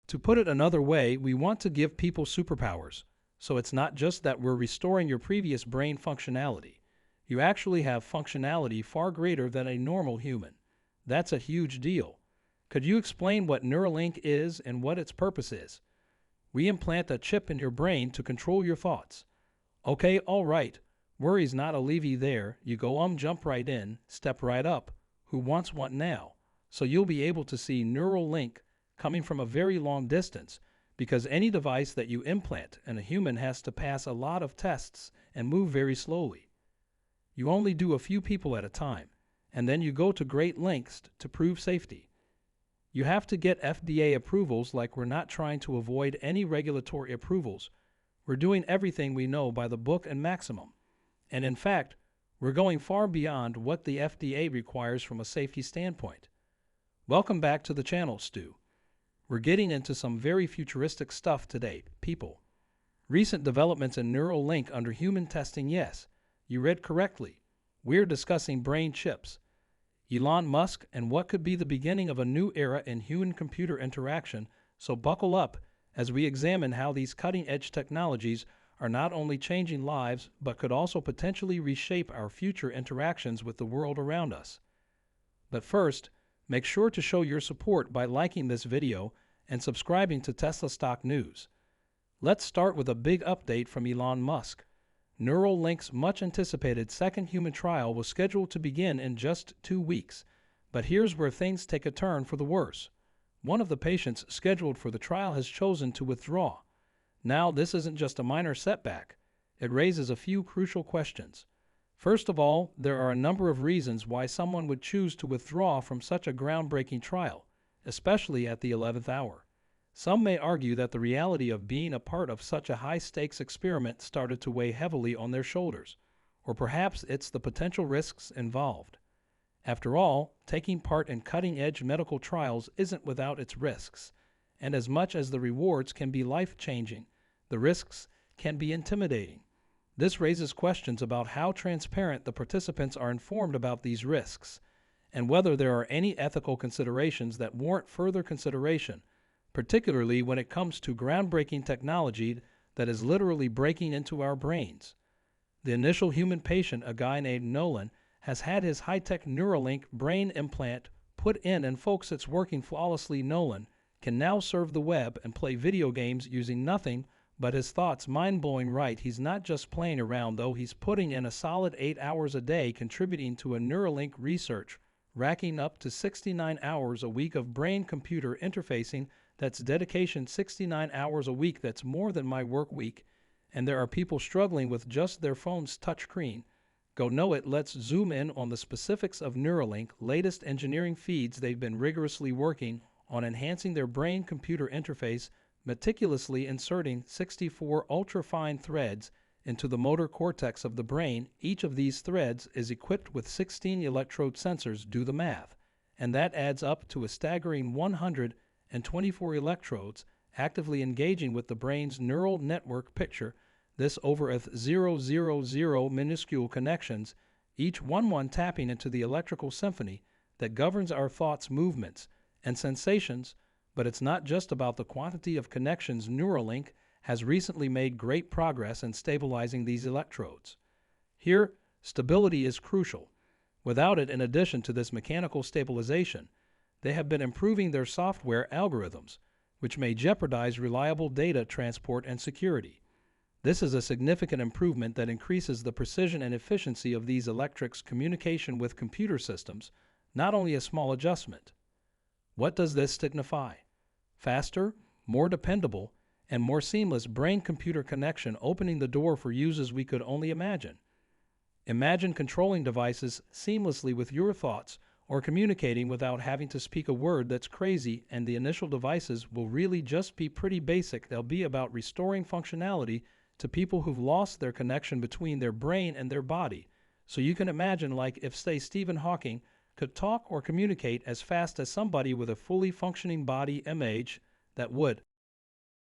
To put it another way, we want to give people superpowers. So it's not just that we're restoring your previous brain functionality. You actually have functionality far greater than a normal human. That's a huge deal. Could you explain what Neuralink is and what its purpose is? We implant a chip in your brain to control your thoughts. Okay, all right. Worry's not a levy there. You go jump right in, step right up. Who wants one now? So you'll be able to see Neuralink coming from a very long distance, because any device that you implant in a human has to pass a lot of tests and move very slowly. You only do a few people at a time, and then you go to great lengths to prove safety. You have to get FDA approvals, like we're not trying to avoid any regulatory approvals. We're doing everything we know by the book and maximum. And in fact, we're going far beyond what the FDA requires from a safety standpoint. Welcome back to the channel, Stu. We're getting into some very futuristic stuff today, people. Recent developments in Neuralink under human testing, yes, you read correctly. We're discussing brain chips, Elon Musk, and what could be the beginning of a new era in human-computer interaction, so buckle up as we examine how these cutting-edge technologies are not only changing lives, but could also potentially reshape our future interactions with the world around us. But first, make sure to show your support by liking this video and subscribing to Tesla Stock News. Let's start with a big update from Elon Musk. Neuralink's much-anticipated second human trial was scheduled to begin in just 2 weeks, but here's where things take a turn for the worse. One of the patients scheduled for the trial has chosen to withdraw. Now, this isn't just a minor setback. It raises a few crucial questions. First of all, there are a number of reasons why someone would choose to withdraw from such a groundbreaking trial, especially at the 11th hour. Some may argue that the reality of being a part of such a high-stakes experiment started to weigh heavily on their shoulders, or perhaps it's the potential risks involved. After all, taking part in cutting-edge medical trials isn't without its risks, and as much as the rewards can be life-changing, the risks can be intimidating. This raises questions about how transparent the participants are informed about these risks, and whether there are any ethical considerations that warrant further consideration, particularly when it comes to groundbreaking technology that is literally breaking into our brains. The initial human patient, a guy named Nolan, has had his high-tech Neuralink brain implant put in, and folks, it's working flawlessly. Nolan can now surf the web and play video games using nothing but his thoughts. Mind-blowing, right? He's not just playing around, though. He's putting in a solid 8 hours a day contributing to a Neuralink research, racking up to 69 hours a week of brain-computer interfacing. That's dedication, 69 hours a week. That's more than my work week. And there are people struggling with just their phone's touchscreen. Go know it. Let's zoom in on the specifics of Neuralink. Latest engineering feeds. They've been rigorously working on enhancing their brain-computer interface, meticulously inserting 64 ultra-fine threads into the motor cortex of the brain. Each of these threads is equipped with 16 electrode sensors. Do the math. And that adds up to a staggering 124 electrodes actively engaging with the brain's neural network. Picture this over 000 minuscule connections, each one tapping into the electrical symphony that governs our thoughts, movements, and sensations. But it's not just about the quantity of connections. Neuralink has recently made great progress in stabilizing these electrodes. Here, stability is crucial. Without it, in addition to this mechanical stabilization, they have been improving their software algorithms, which may jeopardize reliable data transport and security. This is a significant improvement that increases the precision and efficiency of these electrics' communication with computer systems, not only a small adjustment. What does this signify? Faster, more dependable, and more seamless brain-computer connection, opening the door for uses we could only imagine. Imagine controlling devices seamlessly with your thoughts, or communicating without having to speak a word. That's crazy, and the initial devices will really just be pretty basic. They'll be about restoring functionality to people who've lost their connection between their brain and their body. So you can imagine, like, if, say, Stephen Hawking could talk or communicate as fast as somebody with a fully functioning body image, that would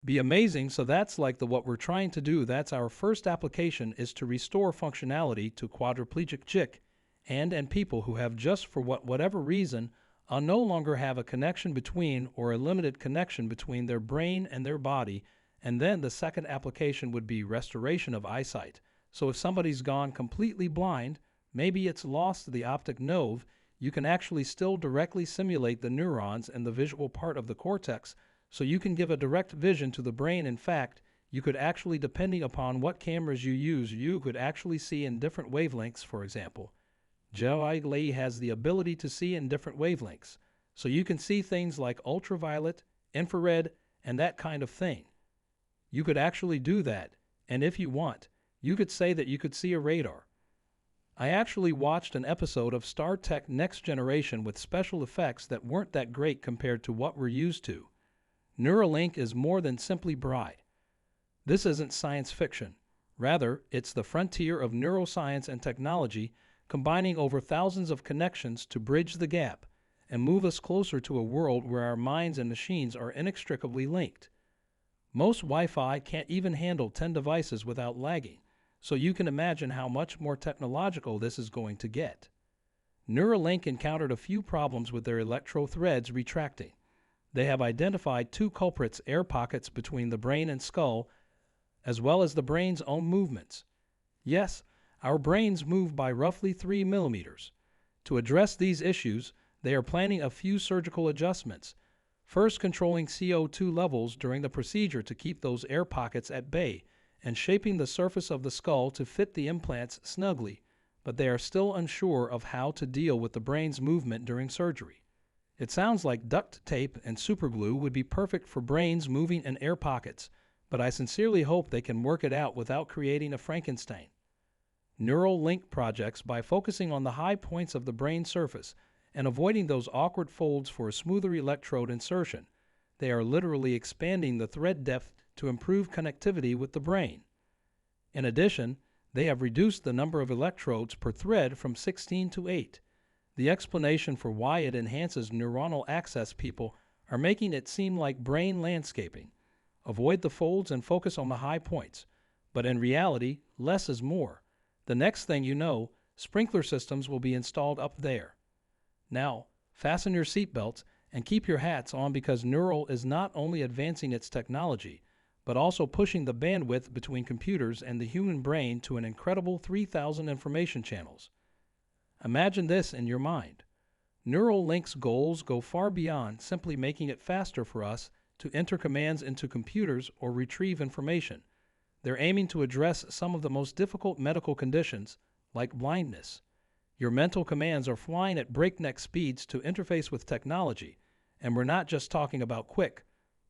be amazing. So that's like what we're trying to do. That's our first application, is to restore functionality to quadriplegic chick and people who have, just for whatever reason, I'll no longer have a connection between or a limited connection between their brain and their body, and then the second application would be restoration of eyesight. So if somebody's gone completely blind, maybe it's lost the optic nerve, you can actually still directly simulate the neurons and the visual part of the cortex, so you can give a direct vision to the brain. In fact, you could actually, depending upon what cameras you use, you could actually see in different wavelengths. For example, tsla has the ability to see in different wavelengths, so you can see things like ultraviolet, infrared, and that kind of thing. You could actually do that, and if you want, you could say that you could see a radar. I actually watched an episode of Star Trek Next Generation with special effects that weren't that great compared to what we're used to. Neuralink is more than simply bright. This isn't science fiction. Rather, it's the frontier of neuroscience and technology, combining over thousands of connections to bridge the gap and move us closer to a world where our minds and machines are inextricably linked. Most Wi-Fi can't even handle 10 devices without lagging, so you can imagine how much more technological this is going to get. Neuralink encountered a few problems with their electro threads retracting. They have identified two culprits: air pockets between the brain and skull, as well as the brain's own movements. Yes, our brains move by roughly 3 millimeters. To address these issues, they are planning a few surgical adjustments. First, controlling CO2 levels during the procedure to keep those air pockets at bay, and shaping the surface of the skull to fit the implants snugly, but they are still unsure of how to deal with the brain's movement during surgery. It sounds like duct tape and superglue would be perfect for brains moving in air pockets, but I sincerely hope they can work it out without creating a Frankenstein. Neuralink projects, by focusing on the high points of the brain surface and avoiding those awkward folds for a smoother electrode insertion, they are literally expanding the thread depth to improve connectivity with the brain. In addition, they have reduced the number of electrodes per thread from 16 to 8. The explanation for why it enhances neuronal access people are making it seem like brain landscaping. Avoid the folds and focus on the high points. But in reality, less is more. The next thing you know, sprinkler systems will be installed up there. Now, fasten your seatbelts and keep your hats on, because Neural is not only advancing its technology, but also pushing the bandwidth between computers and the human brain to an incredible 3,000 information channels. Imagine this in your mind. Neuralink's goals go far beyond simply making it faster for us to enter commands into computers or retrieve information. They're aiming to address some of the most difficult medical conditions, like blindness. Your mental commands are flying at breakneck speeds to interface with technology, and we're not just talking about quick,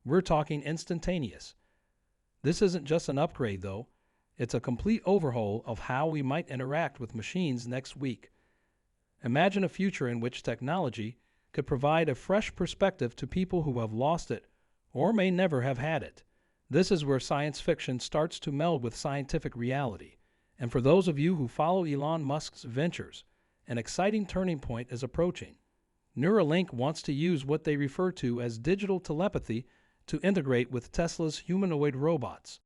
we're talking instantaneous. This isn't just an upgrade, though. It's a complete overhaul of how we might interact with machines next week. Imagine a future in which technology could provide a fresh perspective to people who have lost it or may never have had it. This is where science fiction starts to meld with scientific reality. And for those of you who follow Elon Musk's ventures, an exciting turning point is approaching. Neuralink wants to use what they refer to as digital telepathy to integrate with Tesla's humanoid robots.